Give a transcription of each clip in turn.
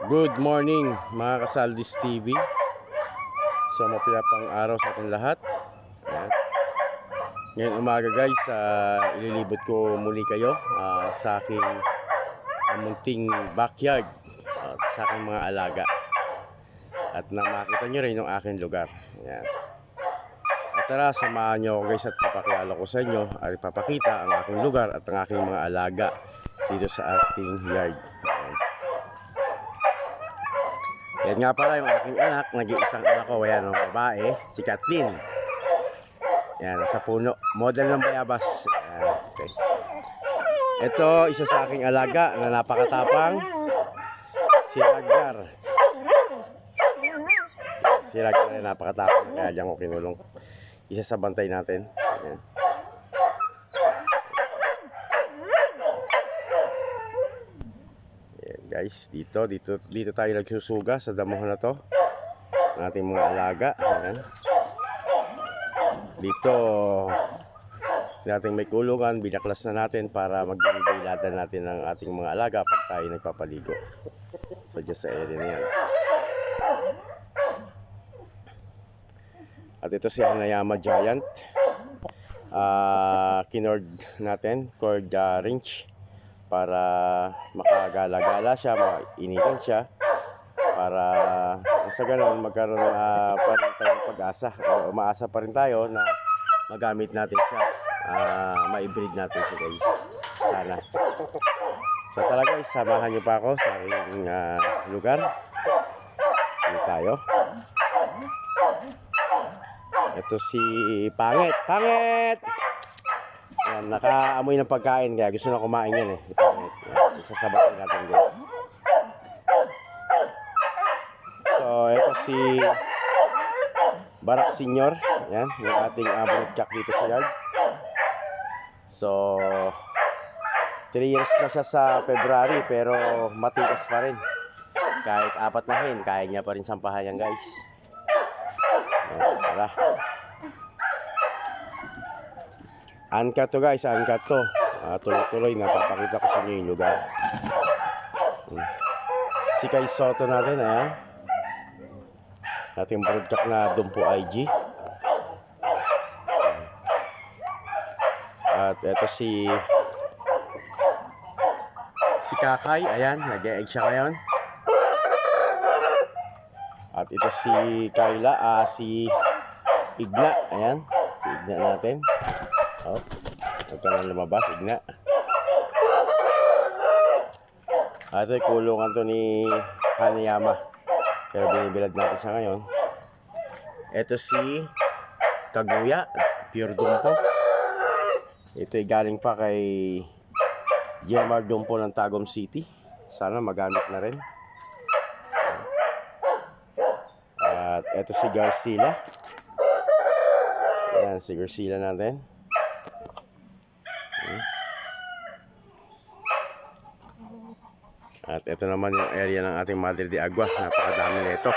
Good morning mga Kasaldis TV. So mapayapang araw sa ating lahat. Ayan. Ngayon umaga guys, ililibot ko muli kayo sa aking munting backyard at sa aking mga alaga. At na makita nyo rin yung aking lugar. Ayan. At tara, samahan nyo ako guys at papakilala ko sa inyo at ipapakita ang aking lugar at ang aking mga alaga dito sa ating yard. Ayan. Yan nga pala yung aking anak, nag-iisang anak ko, ayan, ang babae, si Kathleen. Yan, sa puno, model ng bayabas. Ayan, okay. Ito, isa sa aking alaga na napakatapang, si Ragnar. Si Ragnar ay napakatapang, kaya diyan ko kinulong. Isa sa bantay natin. Ayan. Guys, dito tayo nagsusuga sa damuhan na to ng ating mga alaga. Ayan. Dito nating may kulungan, binaklas na natin para magbibigay natin ng ating mga alaga pag tayo nagpapaligo. So just sa area na yan. At ito si Hanayama Giant. Kinord natin, cord wrench, para makagala-gala siya, mainitin siya, para sa ganun magkaroon pa rin tayong pag-asa o umaasa pa rin tayo na magamit natin siya, ma-breed natin siya guys, sana. So talaga samahan niyo pa ako sa aking lugar. Dito tayo. Ito si Pangit. Yan, nakaamoy ng pagkain kaya gusto na kumain yan eh. Isasabatin natin guys. So ito si Barak Senior. Yan, yung ating broodcock dito sa yard. So 3 years na siya sa February pero matigas pa rin. Kahit 4 na hen, kaya niya pa rin sampahan yan guys. Tara. Uncut to guys, uncut to. Tuloy-tuloy, napapakita ko sa inyo yung lugar. Si Kai Soto natin, ayan. Ating broodcock na Dumpo IG. At ito si Kakay, ayan, nag-e-egg siya ngayon. At ito si Kayla, si Igna, ayan, si Igna natin. Oh, huwag ka lang lumabas, Igna. At ay kulungan to ni Hanayama, pero binibilad natin siya ngayon. Ito si Kaguya, pure Dumpo. Ito ay galing pa kay Jemar Dumpo ng Tagum City. Sana magamit na rin. At ito si Garcila. Ayan, si Garcila natin. At ito naman yung area ng ating Madre de Agua. Napakadami nito.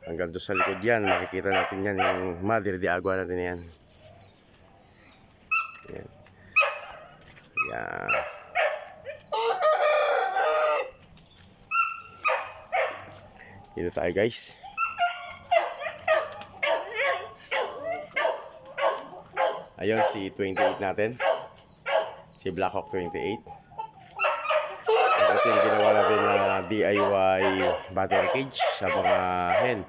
Hanggang doon sa likod yan, makikita natin yan, yung Madre de Agua natin yan. Ayan. Ayan. Dito tayo guys. Ayun si 28 natin. Si Blackhawk 28. Ito yung ginawa natin na DIY battery cage sa mga hen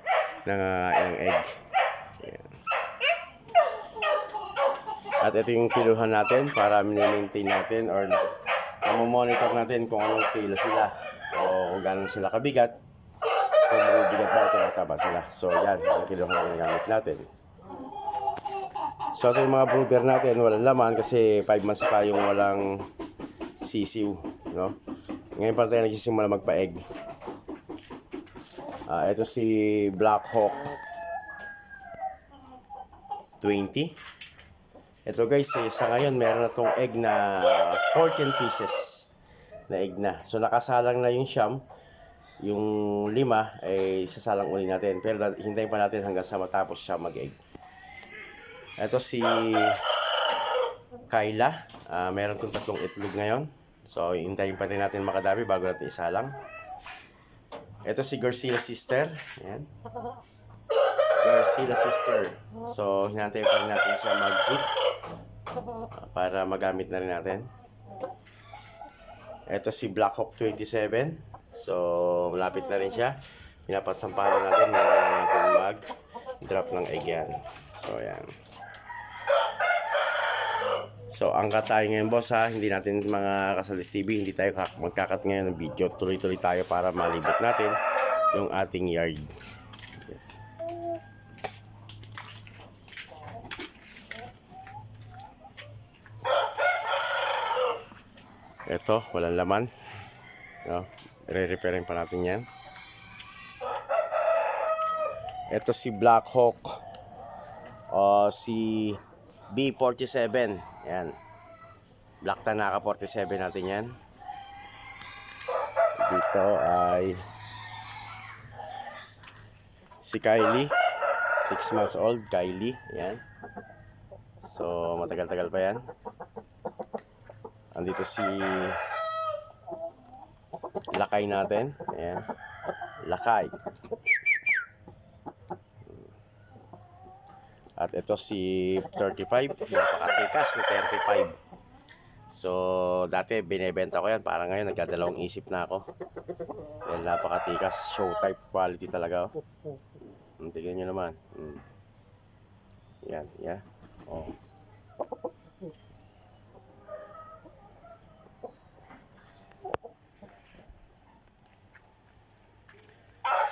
ng egg. Ayan. At ito yung kiluhan natin para mini-maintain natin or monitor natin kung anong kilo sila o kung gano'n sila kabigat, kung mabibigat ba ito mataba sila. So yan, ang kiluhan na ginagamit natin. So ito yung mga brooder natin, walang laman kasi 5 months tayong walang sisiw, no? Ngayon pa tayo nagsisimula magpa-egg. Ito si Blackhawk 20. Ito guys, sa ngayon meron na tong egg na 14 pieces na egg na. So nakasalang na yung siyam. Yung 5 ay sasalang uli natin. Pero hintayin pa natin hanggang sa matapos siya mag-egg. Ito si Kayla. Meron tong 3 itlog ngayon. So hintayin pa rin natin makadami bago natin isalang. Ito si Garcia Sister. Ayan. Garcia Sister. So, hinantay pa rin natin siya mag-hit para magamit na rin natin. Ito si Black Hawk 27. So, malapit na rin siya. Pinapasampahan natin. Meron na natin mag-drop ng egg yan. So, ayan. So, angkat tayo ngayon, boss, ha. Hindi natin mga Kasalis TV, hindi tayo magkakat ngayon ng video. Tuloy-tuloy tayo para malibot natin yung ating yard. Ito, walang laman. No, re-repairin pa natin yan. Ito si Black Hawk. Si B47. Yan. Black Tanaka 47 natin yan. Dito ay si Kylie. 6 months old, Kylie. Yan. So, matagal-tagal pa yan. Andito si Lakay natin. Ayan. Lakay. At ito si 35. Napakatikas na 35. So, dati binebenta ko yan. Parang ngayon nagdadalawang isip na ako. Yan, napakatikas. Show type quality talaga. Tignan nyo naman. Yan, yan. Oh.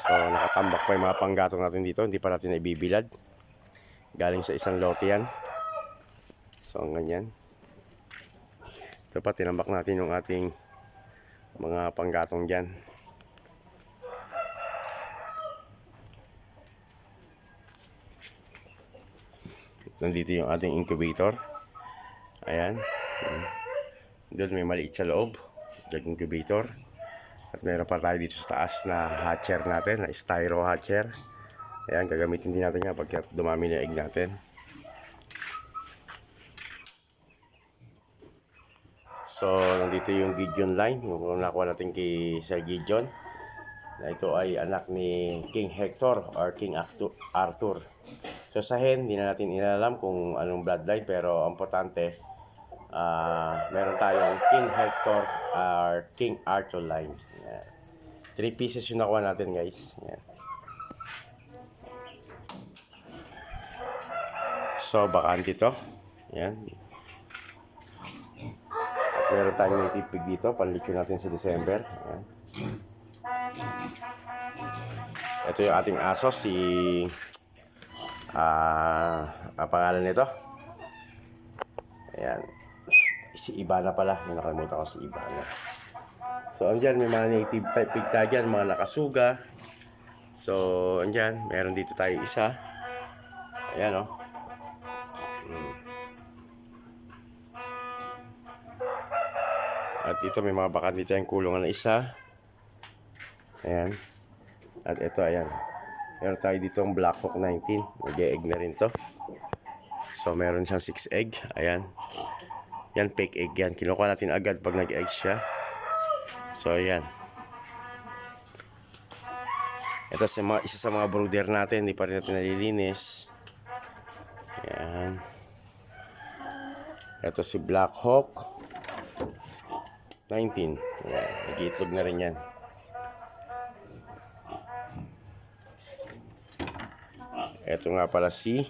So, nakatambak pa yung mga panggatong natin dito. Hindi pa natin naibibilad. Galing sa isang lote yan. So, ganyan. Ito pa, tinambak natin yung ating mga panggatong dyan. Nandito yung ating incubator. Ayan. Doon may maliit sa loob. Yung incubator. At meron pa tayo dito sa taas na hatcher natin, na styro hatcher. Ayan, gagamitin din natin yan pagka dumami na egg natin. So, nandito yung Gideon line, yung nakuha natin kay Sir Gideon. Na ito ay anak ni King Hector or King Arthur. So, sa hen, hindi na natin inalam kung anong bloodline, pero ang importante, meron tayong King Hector or King Arthur line. Yan. 3 pieces yung nakuha natin, guys. Yan. So, bakante ito. Yan. At meron tayong native pig dito. Panlikyo natin sa December. Yan. Ito yung ating aso, si... ang pangalan nito? Ayan. Si Ibana pala. Yung nakalimutan ko si Ibana. So, andyan, may mga native type pig tayo dyan, mga nakasuga. So, andyan, meron dito tayo isa. Ayan, o. At dito, may mga bakan dito yung kulungan na isa. Ayan. At ito, ayan. Meron tayo dito ang Black Hawk 19. Nag-e-egg na rin to. So, meron siyang 6 egg. Ayan. Yan, fake egg yan. Kinukuha natin agad pag nag-egg siya. So, ayan. Ito isa sa mga brooder natin. Hindi pa rin natin nalilinis. Ayan. Ito si Black Hawk 19. Ayan. Nag-iitlog na rin yan. Ito nga pala si...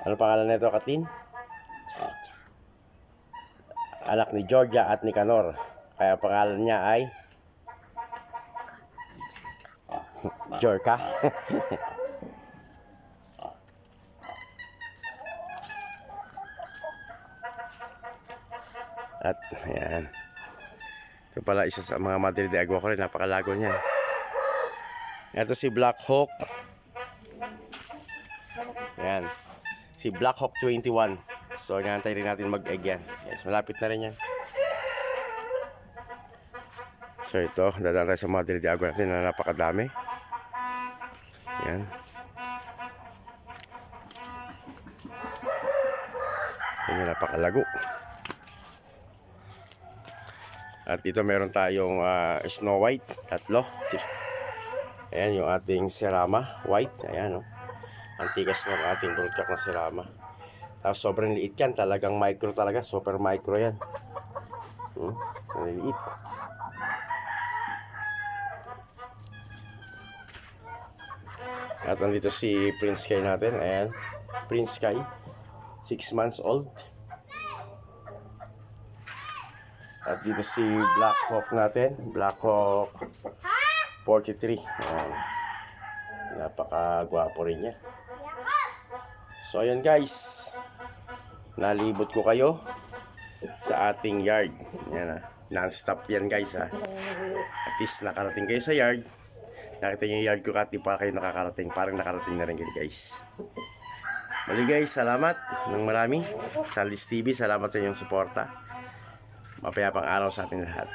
Ano pangalan nito, Katin? Anak ni Georgia at ni Canor. Kaya pangalan niya ay Jorka. At ayan. Ito pala isa sa mga Madrid de Agua ko rin. Napakalago niya. Ito si Black Hawk. Ayan. Si Black Hawk 21. So, inaantay rin natin mag-egg yan. Yes, malapit na rin yan. So, ito. Dadaan tayo sa Madrid de Agua natin na napakadami. Ayan. Ayan, napakalago. At dito meron tayong Snow White, tatlo. Ayan yung ating Serama White. Ayan, oh. Antigas ng ating broodcock na Serama. Tapos sobrang liit yan. Talagang micro talaga. Super micro yan. Maliliit. At nandito si Prince Kai natin. Ayan. Prince Kai. 6 months old. At dito si Black Hawk natin. Black Hawk 43. Ayan. Napaka-gwapo rin niya. So ayan guys. Nalibot ko kayo sa ating yard. Ayan, non-stop yan guys ha. At least nakarating kayo sa yard. Nakita niyo yung yard ko kahit di pa kayo nakakarating. Parang nakarating na rin kayo guys. Muli guys, salamat ng marami. Saldis TV, salamat sa inyong suporta. Mapayapang araw sa ating lahat.